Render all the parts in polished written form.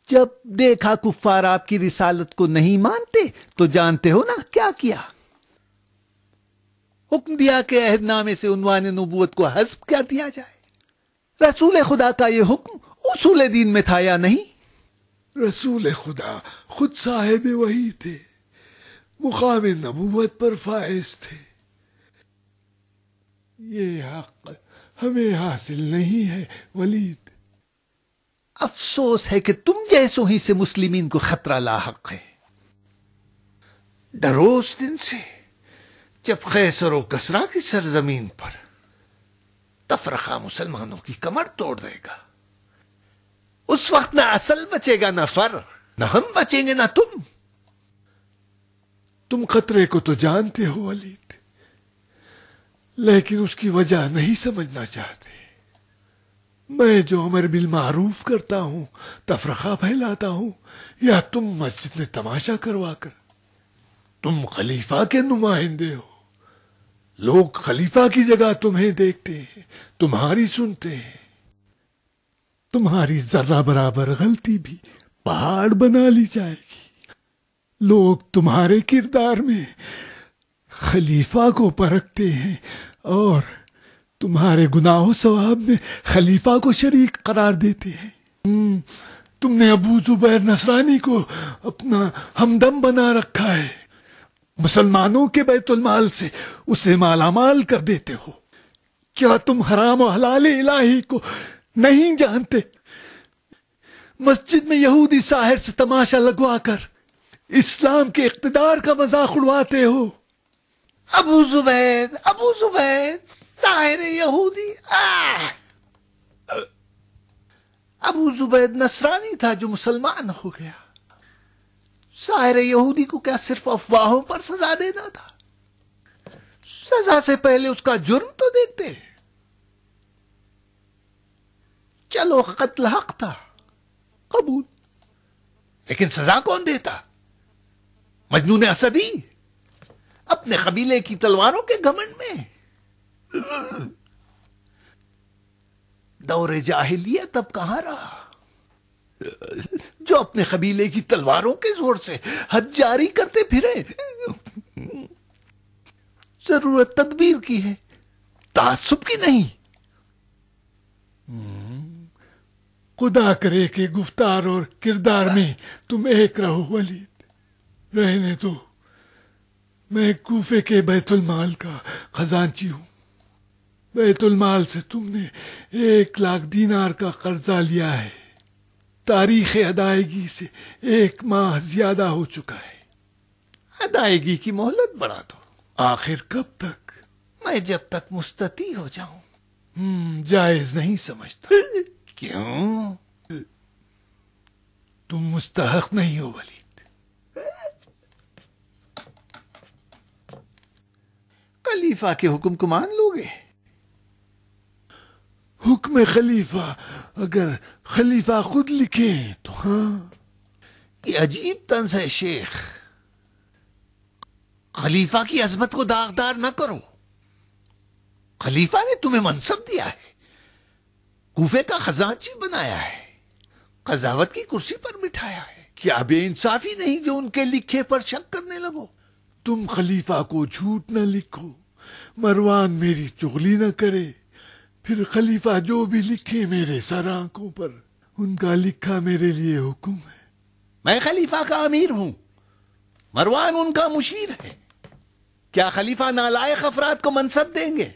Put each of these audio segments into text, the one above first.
جب دیکھا کفار آپ کی رسالت کو نہیں مانتے تو جانتے ہو نا کیا کیا؟ حکم دیا کہ عہد نامے سے عنوان نبوت کو حذف کر دیا جائے۔ رسول خدا کا یہ حکم اصول دین میں تھا یا نہیں؟ رسول خدا خود صاحب وحی تھے، مقام نبوت پر فائز تھے۔ یہ حق ہمیں حاصل نہیں ہے ولید۔ افسوس ہے کہ تم جیسوں ہی سے مسلمین کو خطرہ لاحق ہے۔ ڈرو اس دن سے جب قیصر و کسریٰ کی سرزمین پر تفرقہ مسلمانوں کی کمر توڑ دے گا۔ اس وقت نہ اصل بچے گا نہ فر، نہ ہم بچیں گے نہ تم۔ تم خطرے کو تو جانتے ہو ولید، لیکن اس کی وجہ نہیں سمجھنا چاہتے۔ میں جو امر بالمعروف کرتا ہوں، تفرقہ پھیلاتا ہوں، یا تم مسجد میں تماشا کروا کر؟ تم خلیفہ کے نمائندے ہو، لوگ خلیفہ کی جگہ تمہیں دیکھتے ہیں، تمہاری سنتے ہیں۔ تمہاری ذرہ برابر غلطی بھی پہاڑ بنا لی جائے گی۔ لوگ تمہارے کردار میں خلیفہ کو پرکھتے ہیں اور تمہارے گناہ و ثواب میں خلیفہ کو شریک قرار دیتے ہیں۔ تم نے ابو زبیر نصرانی کو اپنا ہمدم بنا رکھا ہے، مسلمانوں کے بیت المال سے اسے مالا مال کر دیتے ہو۔ کیا تم حرام و حلال الہی کو نہیں جانتے؟ مسجد میں یہودی ساحر سے تماشا لگوا کر اسلام کے اقتدار کا مذاق اڑواتے ہو۔ ابو زبید ساحر یہودی، ابو زبید نصرانی تھا جو مسلمان ہو گیا۔ ساحر یہودی کو کیا صرف افواہوں پر سزا دینا تھا؟ سزا سے پہلے اس کا جرم تو دیکھتے۔ چلو قتل حق تھا، قبول، لیکن سزا کون دیتا؟ مجنون اسدی اپنے قبیلے کی تلواروں کے گھمنڈ میں۔ دور جاہلیت اب کہاں رہا جو اپنے قبیلے کی تلواروں کے زور سے حد جاری کرتے پھرے۔ ضرورت تدبیر کی ہے، تعصب کی نہیں۔ خدا کرے کہ گفتار اور کردار میں تم ایک رہو ولید۔ رہنے دو، میں کوفے کے بیت المال کا خزانچی ہوں۔ بیت المال سے تم نے 1,00,000 دینار کا قرضہ لیا ہے۔ تاریخ ادائیگی سے 1 ماہ زیادہ ہو چکا ہے۔ ادائیگی کی مہلت بڑھا دو۔ آخر کب تک؟ میں جب تک مستطیع ہو جاؤں۔ جائز نہیں سمجھتا۔ کیوں؟ تم مستحق نہیں ہو ولید۔ خلیفہ کے حکم کو مان لو گے؟ حکم خلیفہ اگر خلیفہ خود لکھیں تو ہاں۔ یہ عجیب طنز ہے شیخ، خلیفہ کی عظمت کو داغدار نہ کرو۔ خلیفہ نے تمہیں منصب دیا ہے، کوفے کا خزانچی بنایا ہے، قضاوت کی کرسی پر بٹھایا ہے۔ کیا بے انصافی نہیں جو ان کے لکھے پر شک کرنے لگو؟ تم خلیفہ کو جھوٹ نہ لکھو، مروان میری چغلی نہ کرے، پھر خلیفہ جو بھی لکھے میرے سر آنکھوں پر، ان کا لکھا میرے لیے حکم ہے۔ میں خلیفہ کا امیر ہوں، مروان ان کا مشیر ہے۔ کیا خلیفہ نالائق افراد کو منصب دیں گے؟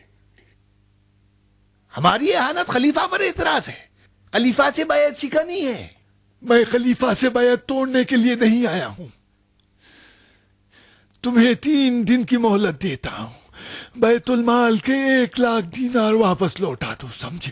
ہماری اہانت خلیفہ پر اعتراض ہے، خلیفہ سے بیعت شکنی ہے۔ میں خلیفہ سے بیعت توڑنے کے لیے نہیں آیا ہوں۔ تمہیں 3 دن کی مہلت دیتا ہوں، بیت المال کے 1,00,000 دینار واپس لوٹا دو، سمجھے؟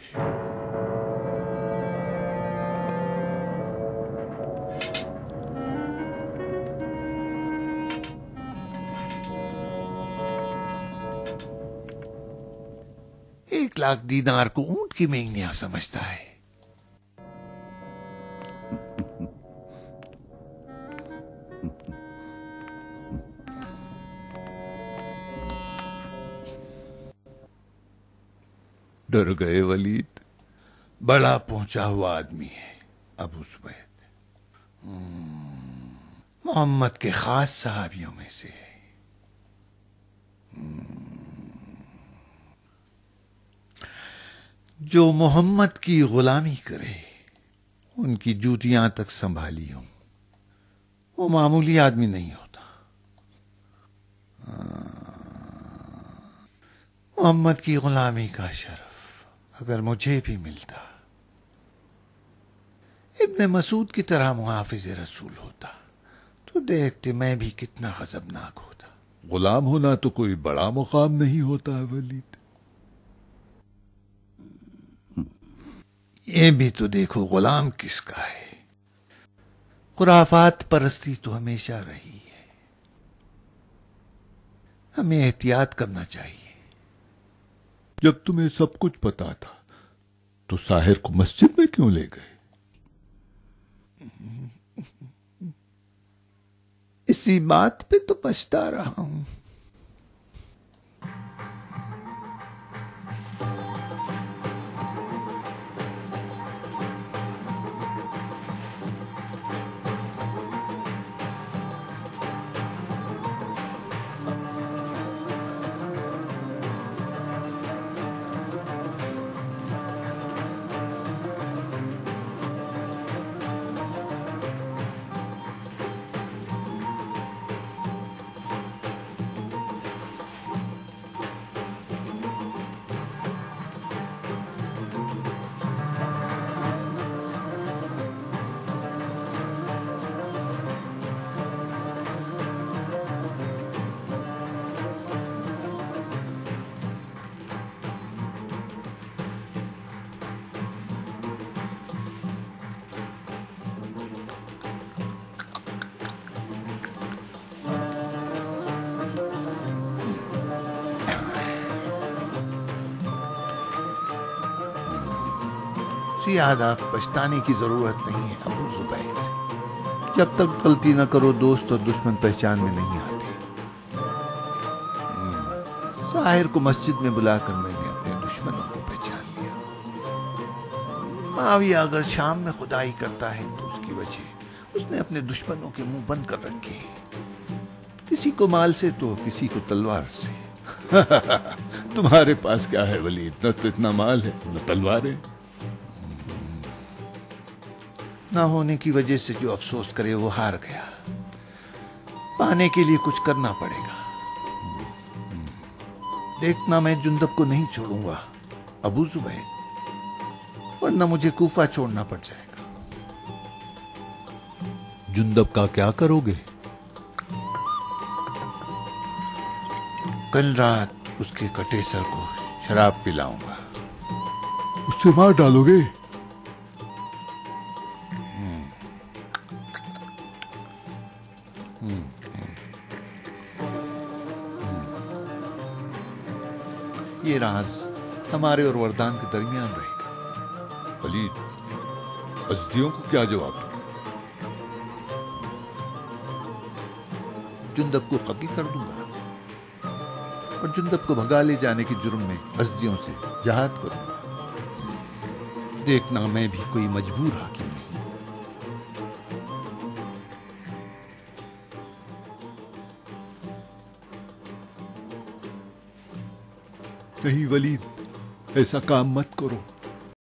$1,00,000 دینار کو اونٹ کی مینگنیاں سمجھتا ہے۔ ڈر گئے ولید، بڑا پہنچا ہوا آدمی ہے ابو زبید۔ محمد کے خاص صحابیوں میں سے جو محمد کی غلامی کرے، ان کی جوتیاں تک سنبھالی ہوں، وہ معمولی آدمی نہیں ہوتا۔ محمد کی غلامی کا شرف اگر مجھے بھی ملتا، ابن مسعود کی طرح محافظ رسول ہوتا، تو دیکھتے میں بھی کتنا غضبناک ہوتا۔ غلام ہونا تو کوئی بڑا مقام نہیں ہوتا ہے ولید۔ یہ بھی تو دیکھو غلام کس کا ہے۔ خرافات پرستی تو ہمیشہ رہی ہے، ہمیں احتیاط کرنا چاہیے۔ جب تمہیں سب کچھ پتا تھا تو ساحر کو مسجد میں کیوں لے گئے؟ اسی بات پہ تو پچھتا رہا ہوں۔ زیادہ پچھتانے کی ضرورت نہیں ہے ابو زبید۔ جب تک غلطی نہ کرو دوست اور دشمن پہچان میں نہیں آتے۔ ساحر کو مسجد میں بلا کر میں نے اپنے دشمنوں کو پہچان لیا۔ معاویہ اگر شام میں خدائی کرتا ہے تو اس کی وجہ اس نے اپنے دشمنوں کے منہ بند کر رکھے ہیں، کسی کو مال سے تو کسی کو تلوار سے۔ تمہارے پاس کیا ہے ولید؟ نہ تو اتنا مال ہے نہ تلواریں۔ نہ ہونے کی وجہ سے جو افسوس کرے وہ ہار گیا، پانے کے لیے کچھ کرنا پڑے گا۔ دیکھنا میں جندب کو نہیں چھوڑوں گا ابو زبید، ورنہ مجھے کوفہ چھوڑنا پڑ جائے گا۔ جندب کا کیا کرو گے؟ کل رات اس کے کٹے سر کو شراب پلاؤں گا۔ اس سے مار ڈالو گے؟ یہ راز ہمارے اور وردان کے درمیان رہے گا۔ ولید، ازدیوں کو کیا جواب دو؟ جندب کو قتل کر دوں گا اور جندب کو بھگا لے جانے کے جرم میں ازدیوں سے جہاد کروں گا۔ دیکھنا میں بھی کوئی مجبور حاکم نہیں۔ نہیں ولید، ایسا کام مت کرو۔